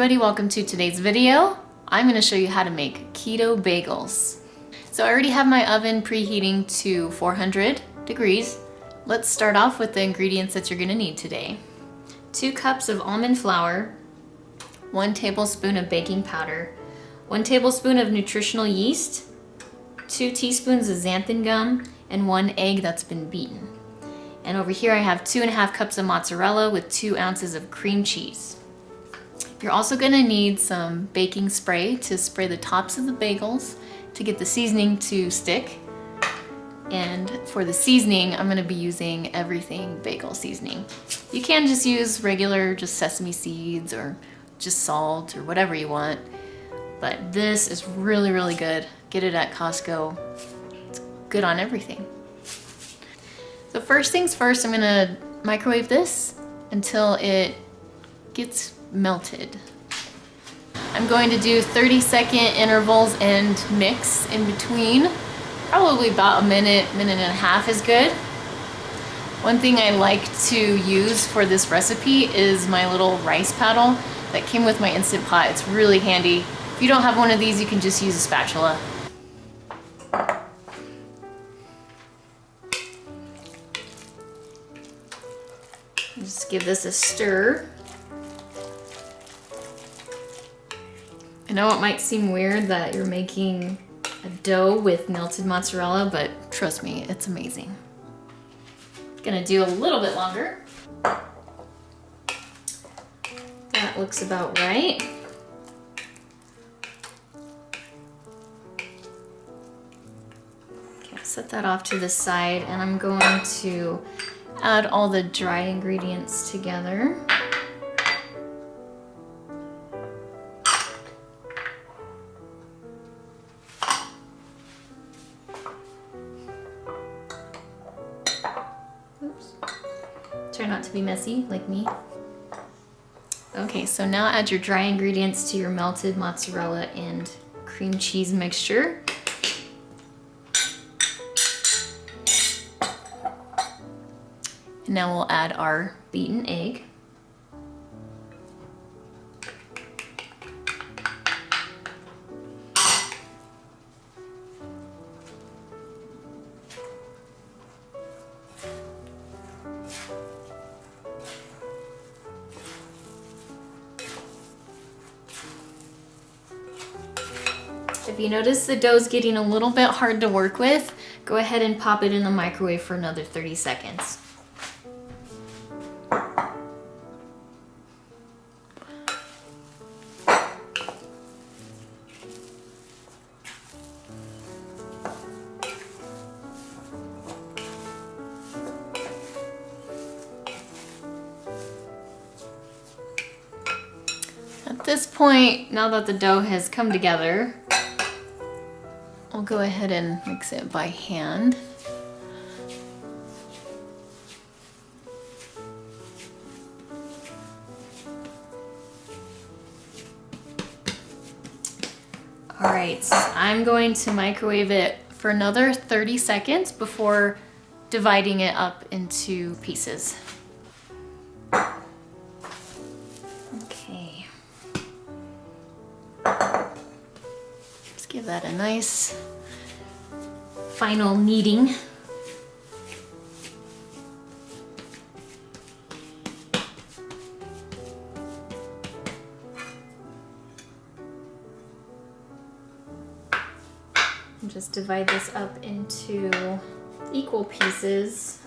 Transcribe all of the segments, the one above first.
everybody, welcome to today's video. I'm going to show you how to make keto bagels. So I already have my oven preheating to 400 degrees. Let's start off with the ingredients that you're going to need today. 2 cups of almond flour, 1 tablespoon of baking powder, 1 tablespoon of nutritional yeast, 2 teaspoons of xanthan gum, and 1 egg that's been beaten. And over here I have 2.5 cups of mozzarella with 2 ounces of cream cheese. You're also going to need some baking spray to spray the tops of the bagels to get the seasoning to stick. And for the seasoning, I'm going to be using everything bagel seasoning. You can just use regular just sesame seeds or just salt or whatever you want. But this is really, really good. Get it at Costco. It's good on everything. So first things first, I'm going to microwave this until it gets melted. I'm going to do 30-second intervals and mix in between. Probably about a minute, minute and a half is good. One thing I like to use for this recipe is my little rice paddle that came with my Instant Pot. It's really handy. If you don't have one of these, you can just use a spatula. Just give this a stir. I know it might seem weird that you're making a dough with melted mozzarella, but trust me, it's amazing. Gonna do a little bit longer. That looks about right. Okay, set that off to the side, and I'm going to add all the dry ingredients together. Oops. Try not to be messy like me. Okay, so now add your dry ingredients to your melted mozzarella and cream cheese mixture. And now we'll add our beaten egg. If you notice the dough's getting a little bit hard to work with, go ahead and pop it in the microwave for another 30 seconds. At this point, now that the dough has come together, I'll go ahead and mix it by hand. All right, so I'm going to microwave it for another 30 seconds before dividing it up into pieces. Okay. Just give that a nice final kneading. And just divide this up into equal pieces.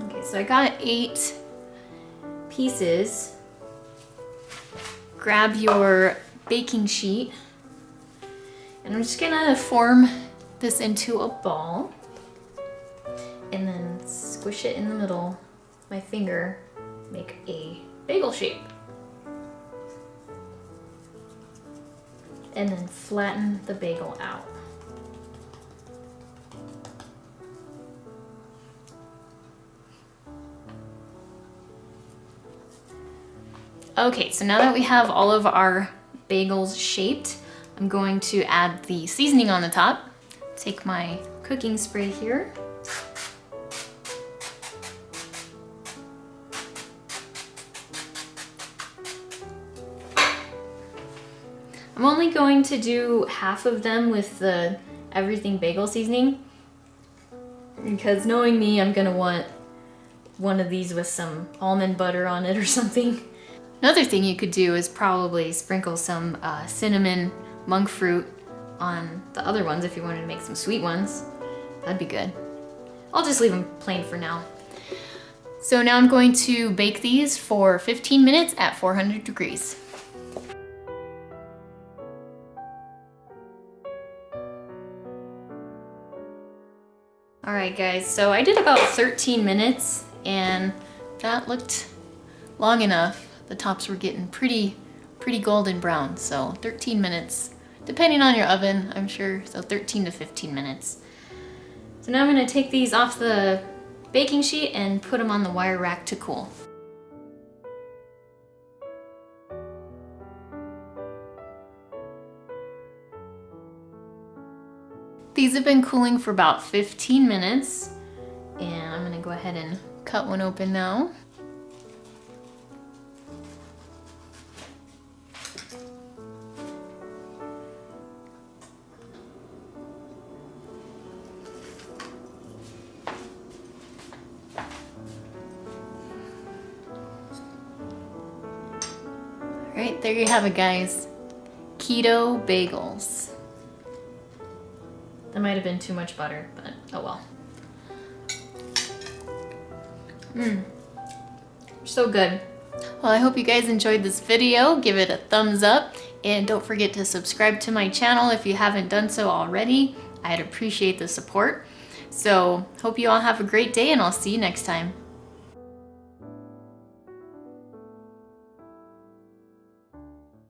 Okay, so I got 8 pieces. Grab your baking sheet, and I'm just gonna form this into a ball and then squish it in the middle with my finger, make a bagel shape, and then flatten the bagel out. Okay, so now that we have all of our bagels shaped, I'm going to add the seasoning on the top. Take my cooking spray here. I'm only going to do half of them with the everything bagel seasoning because knowing me, I'm gonna want one of these with some almond butter on it or something. Another thing you could do is probably sprinkle some cinnamon monk fruit on the other ones if you wanted to make some sweet ones. That'd be good. I'll just leave them plain for now. So now I'm going to bake these for 15 minutes at 400 degrees. All right guys, so I did about 13 minutes and that looked long enough. The tops were getting pretty golden brown, so 13 minutes, depending on your oven, I'm sure, so 13 to 15 minutes. So now I'm gonna take these off the baking sheet and put them on the wire rack to cool. These have been cooling for about 15 minutes, and I'm gonna go ahead and cut one open now. All right, there you have it, guys. Keto bagels. That might have been too much butter, but oh well. So good. Well, I hope you guys enjoyed this video. Give it a thumbs up and don't forget to subscribe to my channel if you haven't done so already. I'd appreciate the support. So hope you all have a great day and I'll see you next time.